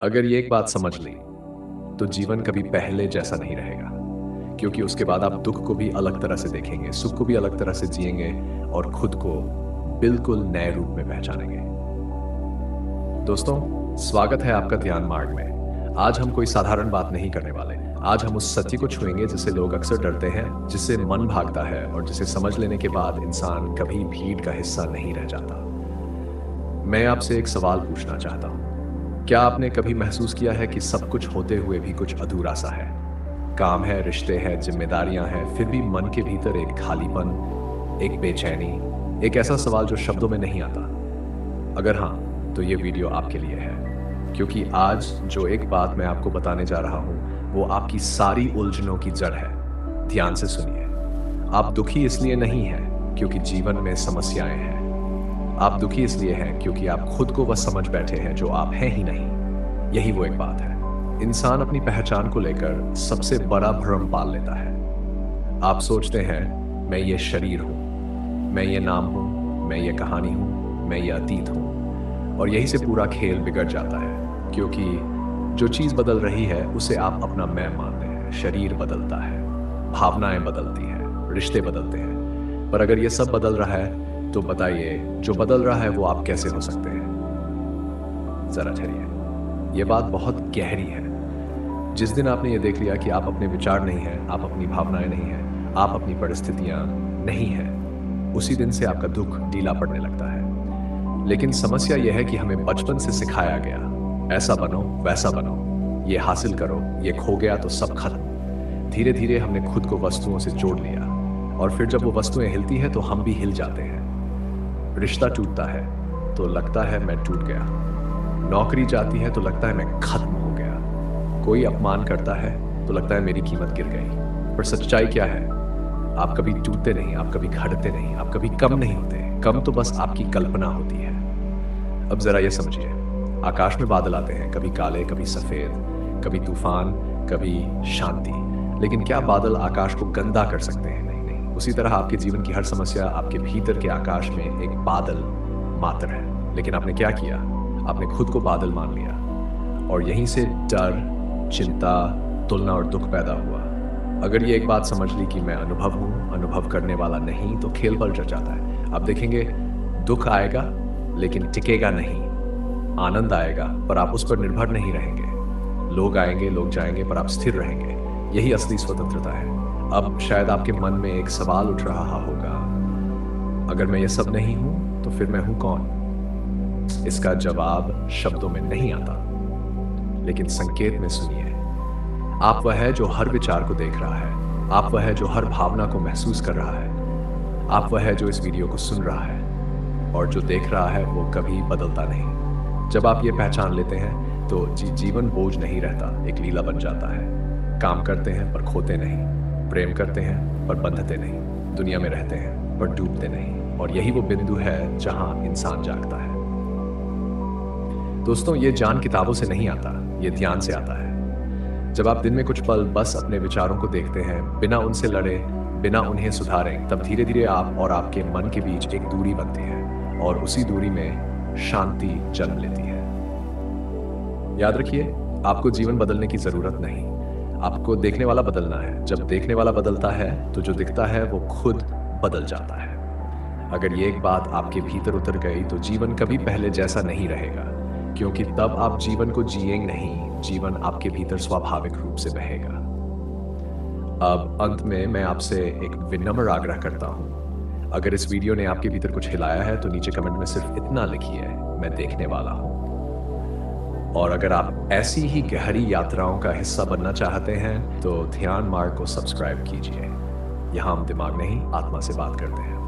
अगर ये एक बात समझ ली तो जीवन कभी पहले जैसा नहीं रहेगा, क्योंकि उसके बाद आप दुख को भी अलग तरह से देखेंगे, सुख को भी अलग तरह से जिएंगे और खुद को बिल्कुल नए रूप में पहचानेंगे। दोस्तों, स्वागत है आपका ध्यान मार्ग में। आज हम कोई साधारण बात नहीं करने वाले। आज हम उस सत्य को छुएंगे जिससे लोग अक्सर डरते हैं, जिससे मन भागता है और जिसे समझ लेने के बाद इंसान कभी भीड़ का हिस्सा नहीं रह जाता। मैं आपसे एक सवाल पूछना चाहता हूँ। क्या आपने कभी महसूस किया है कि सब कुछ होते हुए भी कुछ अधूरा सा है? काम है, रिश्ते हैं, जिम्मेदारियां हैं, फिर भी मन के भीतर एक खालीपन, एक बेचैनी, एक ऐसा सवाल जो शब्दों में नहीं आता। अगर हाँ, तो ये वीडियो आपके लिए है, क्योंकि आज जो एक बात मैं आपको बताने जा रहा हूं वो आपकी सारी उलझनों की जड़ है। ध्यान से सुनिए। आप दुखी इसलिए नहीं हैं क्योंकि जीवन में समस्याएं हैं। आप दुखी इसलिए हैं क्योंकि आप खुद को वह समझ बैठे हैं जो आप हैं ही नहीं। यही वो एक बात है। इंसान अपनी पहचान को लेकर सबसे बड़ा भ्रम पाल लेता है। आप सोचते हैं, मैं ये शरीर हूं, मैं ये नाम हूं, मैं ये कहानी हूं, मैं ये अतीत हूं। और यही से पूरा खेल बिगड़ जाता है, क्योंकि जो चीज बदल रही है उसे आप अपना मैं मानते हैं। शरीर बदलता है, भावनाएं बदलती हैं, रिश्ते बदलते हैं, पर अगर ये सब बदल रहा है तो बताइए, जो बदल रहा है वो आप कैसे हो सकते हैं? जरा ठहरिए, ये बात बहुत गहरी है। जिस दिन आपने ये देख लिया कि आप अपने विचार नहीं हैं, आप अपनी भावनाएं नहीं हैं, आप अपनी परिस्थितियां नहीं हैं, उसी दिन से आपका दुख ढीला पड़ने लगता है। लेकिन समस्या यह है कि हमें बचपन से सिखाया गया, ऐसा बनो, वैसा बनो, ये हासिल करो, ये खो गया तो सब खत्म। धीरे धीरे हमने खुद को वस्तुओं से जोड़ लिया, और फिर जब वो वस्तुएं हिलती हैं तो हम भी हिल जाते हैं। रिश्ता टूटता है तो लगता है मैं टूट गया, नौकरी जाती है तो लगता है मैं खत्म हो गया, कोई अपमान करता है तो लगता है मेरी कीमत गिर गई। पर सच्चाई क्या है? आप कभी टूटते नहीं, आप कभी घटते नहीं, आप कभी कम नहीं होते। कम तो बस आपकी कल्पना होती है। अब जरा ये समझिए, आकाश में बादल आते हैं, कभी काले, कभी सफेद, कभी तूफान, कभी शांति, लेकिन क्या बादल आकाश को गंदा कर सकते हैं? नहीं। उसी तरह आपके जीवन की हर समस्या आपके भीतर के आकाश में एक बादल मात्र है। लेकिन आपने क्या किया? आपने खुद को बादल मान लिया, और यहीं से डर, चिंता, तुलना और दुख पैदा हुआ। अगर ये एक बात समझ ली कि मैं अनुभव हूं, अनुभव करने वाला नहीं, तो खेल पलट जाता है। आप देखेंगे, दुख आएगा लेकिन टिकेगा नहीं, आनंद आएगा पर आप उस पर निर्भर नहीं रहेंगे, लोग आएंगे, लोग जाएंगे, पर आप स्थिर रहेंगे। यही असली स्वतंत्रता है। अब शायद आपके मन में एक सवाल उठ रहा होगा, अगर मैं ये सब नहीं हूं तो फिर मैं हूं कौन? इसका जवाब शब्दों में नहीं आता, लेकिन संकेत में सुनिए। आप वह है जो हर विचार को देख रहा है, आप वह है जो हर भावना को महसूस कर रहा है, आप वह है जो इस वीडियो को सुन रहा है, और जो देख रहा है वो कभी बदलता नहीं। जब आप ये पहचान लेते हैं तो जीवन बोझ नहीं रहता, एक लीला बन जाता है। काम करते हैं पर खोते नहीं, प्रेम करते हैं पर बंधते नहीं, दुनिया में रहते हैं पर डूबते नहीं। और यही वो बिंदु है जहां इंसान जागता है। दोस्तों, ये ज्ञान किताबों से नहीं आता, ये ध्यान से आता है। जब आप दिन में कुछ पल बस अपने विचारों को देखते हैं, बिना उनसे लड़े, बिना उन्हें सुधारे, तब धीरे धीरे आप और आपके मन के बीच एक दूरी बनती है, और उसी दूरी में शांति जन्म लेती है। याद रखिए, आपको जीवन बदलने की जरूरत नहीं, आपको देखने वाला बदलना है। जब देखने वाला बदलता है तो जो दिखता है वो खुद बदल जाता है। अगर ये एक बात आपके भीतर उतर गई तो जीवन कभी पहले जैसा नहीं रहेगा, क्योंकि तब आप जीवन को जिएंगे नहीं, जीवन आपके भीतर स्वाभाविक रूप से बहेगा। अब अंत में मैं आपसे एक विनम्र आग्रह करता हूं, अगर इस वीडियो ने आपके भीतर कुछ हिलाया है तो नीचे कमेंट में सिर्फ इतना लिखिए, मैं देखने वाला हूं। और अगर आप ऐसी ही गहरी यात्राओं का हिस्सा बनना चाहते हैं तो ध्यान मार्ग को सब्सक्राइब कीजिए। यहाँ हम दिमाग नहीं, आत्मा से बात करते हैं।